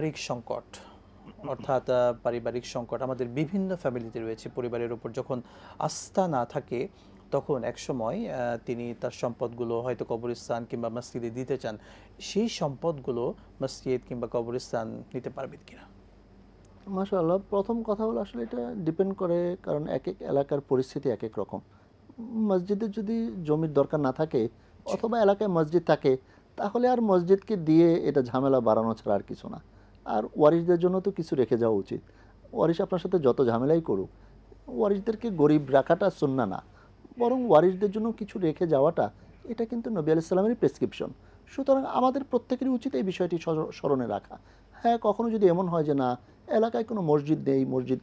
পারিবারিক সংকট, অর্থাৎ পারিবারিক সংকট আমাদের বিভিন্ন ফ্যামিলিতে রয়েছে। পরিবারের উপর যখন আস্থা না থাকে তখন একসময় তিনি তার সম্পদগুলো হয়তো কবরস্থান কিংবা মসজিদে দিতে চান। সেই সম্পদগুলো মসজিদ কিংবা কবরস্থান নিতে পারবেন কিনা? মাশাআল্লাহ, প্রথম কথা হলো আসলে এটা ডিপেন্ড করে, কারণ এক এক এলাকার পরিস্থিতি এক এক রকম। মসজিদের যদি জমির দরকার না থাকে জি। অথবা এলাকায় মসজিদ থাকে, তাহলে আর মসজিদকে দিয়ে এটা ঝামেলা বাড়ানো ছাড়া আর কিছু না। আর ওয়ারিশদের জন্য তো কিছু রেখে যাওয়া উচিত। ওয়ারিশ আপনার সাথে যত ঝামেলাই করুক, ওয়ারিশদেরকে গরিব রাখাটা সুন্নাহ না, বরং ওয়ারিশদের জন্য কিছু রেখে যাওয়াটা, এটা কিন্তু নবী আলাইহিস সালামেরই প্রেসক্রিপশন। সুতরাং আমাদের প্রত্যেকেরই উচিত এই বিষয়টি স্মরণে রাখা। হ্যাঁ, কখনো যদি এমন হয় যে না, এলাকায় কোনো মসজিদ নেই, মসজিদ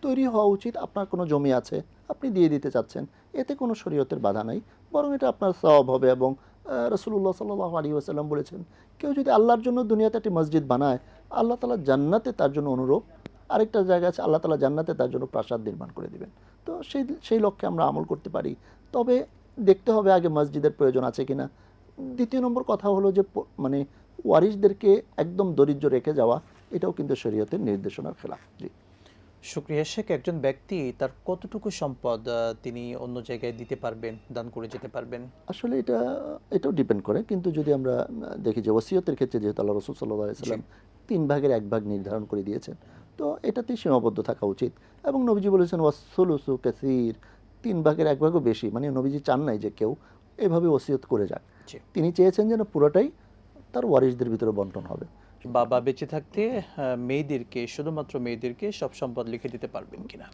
তৈরি হওয়া উচিত, আপনার কোনো জমি আছে, আপনি দিয়ে দিতে চাচ্ছেন, এতে কোনো শরীয়তের বাধা নাই, বরং এটা আপনার সওয়াব হবে। এবং রাসূলুল্লাহ সাল্লাল্লাহু আলাইহি ওয়াসাল্লাম বলেছেন, কেউ যদি আল্লাহর জন্য দুনিয়াতে একটি মসজিদ বানায়, আল্লাহ তাআলা জান্নাতে তার জন্য অনুরূপ আরেকটা জায়গা আছে, আল্লাহ তাআলা জান্নাতে তার জন্য প্রাসাদ নির্মাণ করে দিবেন। তো সেই লক্ষ্যে আমরা আমল করতে পারি। তবে দেখতে হবে আগে মসজিদের প্রয়োজন আছে কিনা। দ্বিতীয় নম্বর কথা হলো যে মানে ওয়ারিশদেরকে একদম দরিদ্র রেখে যাওয়া, এটাও কিন্তু শরীয়তের নির্দেশনার খেলাফ। জি। শুকরিয়া শেখ, একজন ব্যক্তি তার কতটুকু সম্পদ তিনি অন্য জায়গায় দিতে পারবেন, দান করে যেতে পারবেন? আসলে এটাও ডিপেন্ড করে, কিন্তু যদি আমরা দেখি যে ওসিয়তের ক্ষেত্রে যেহেতু আল্লাহ রাসূল সাল্লাল্লাহু আলাইহি জি। সাল্লাম 3 ভাগের 1 ভাগ নির্ধারণ করে দিয়েছেন, তো এটাতেই সীমাবদ্ধ থাকা উচিত। এবং নবীজি বলেছেন ওয়াসসুলুসু কাসীর, 3 ভাগের 1 ভাগও বেশি, মানে নবীজি চান নাই যে কেউ এভাবে ওসিয়ত করে যাক। জি। তিনি চেয়েছেন যেন পুরোটাই তার ওয়ারিশদের ভিতরে বন্টন হবে। বাবা বেঁচে থাকতে মেয়েদেরকে, শুধুমাত্র মেয়েদেরকে সব সম্পদ লিখে দিতে পারবেন কিনা?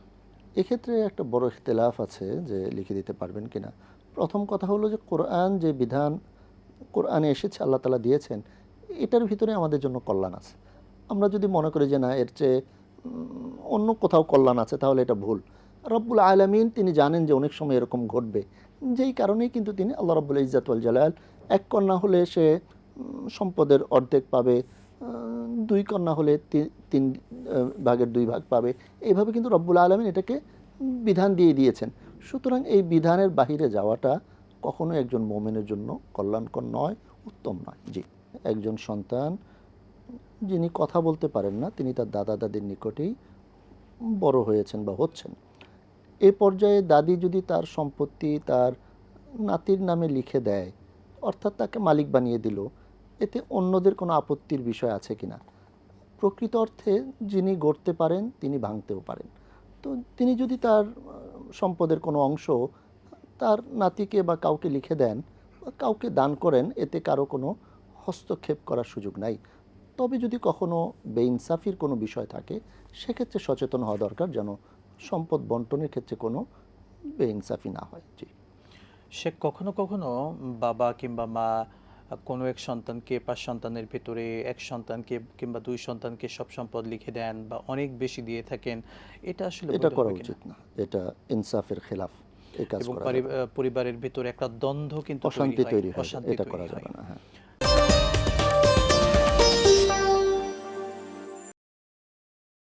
এক্ষেত্রে একটা বড় ইখতিলাফ আছে যে লিখে দিতে পারবেন কিনা। প্রথম কথা হলো যে কোরআন যে বিধান কোরআনে এসেছে, আল্লাহ তাআলা দিয়েছেন, এটার ভিতরে আমাদের জন্য কল্যাণ আছে। আমরা যদি মনে করি যে না, এর চেয়ে অন্য কোথাও কল্যাণ আছে, তাহলে এটা ভুল। রব্বুল আলামিন তিনি জানেন যে অনেক সময় এরকম ঘটবে, যেই কারণেই কিন্তু তিনি আল্লাহ রব্বুল ইজ্জাত ওয়াল জালাল, এক কন্যা হলে সে সম্পদের অর্ধেক পাবে, 2 কন্যা হলে 3 ভাগের 2 ভাগ পাবে। এইভাবে কিন্তু রব্বুল আলামিন এটাকে বিধান দিয়ে দিয়েছেন। সুতরাং এই বিধানের বাহিরে যাওয়াটা কখনো একজন মুমিনের জন্য কল্যাণকর নয়, উত্তম নয়। জি। একজন সন্তান যিনি কথা বলতে পারেন না, তিনি তার দাদা দাদির নিকটেই বড় হয়েছেন বা হচ্ছেন। এ পর্যায়ে দাদি যদি তার সম্পত্তি তার নাতির নামে লিখে দেয়, অর্থাৎ তাকে মালিক বানিয়ে দিল, এতে অন্যদের কোনো আপত্তির বিষয় আছে কিনা। প্রকৃত অর্থে যিনি গড়তে পারেন তিনি ভাঙতেও পারেন। তো তিনি যদি তার সম্পদের কোনো অংশ তার নাতিকে বা কাউকে লিখে দেন বা কাউকে দান করেন, এতে কারো কোনো হস্তক্ষেপ করার সুযোগ নাই। তবে যদি কখনো বেইনসাফির কোনো বিষয় থাকে, সেক্ষেত্রে সচেতন হওয়া দরকার, যেন সম্পদ বন্টনের ক্ষেত্রে কোনো বেইনসাফি না হয়। জি। সে কখনো কখনো বাবা কিংবা মা কোনো এক সন্তানকে, 5 সন্তানের ভেতরে এক সন্তানকে কিংবা 2 সন্তানকে সব সম্পদ লিখে দেন বা অনেক বেশি দিয়ে থাকেন। এটা আসলে এটা বৈধ করা হবে কিনা? উচিত না, এটা ইনসাফের খেলাফ, এই কাজ এবং করা যাবে না। পরিবারের ভেতরে একটা দ্বন্দ্ব কিন্তু তৈরি অশান্তি হয়, তৈরি হয়, অশান্তি এটা তৈরি করা হয়। যাবে না। হ্যাঁ।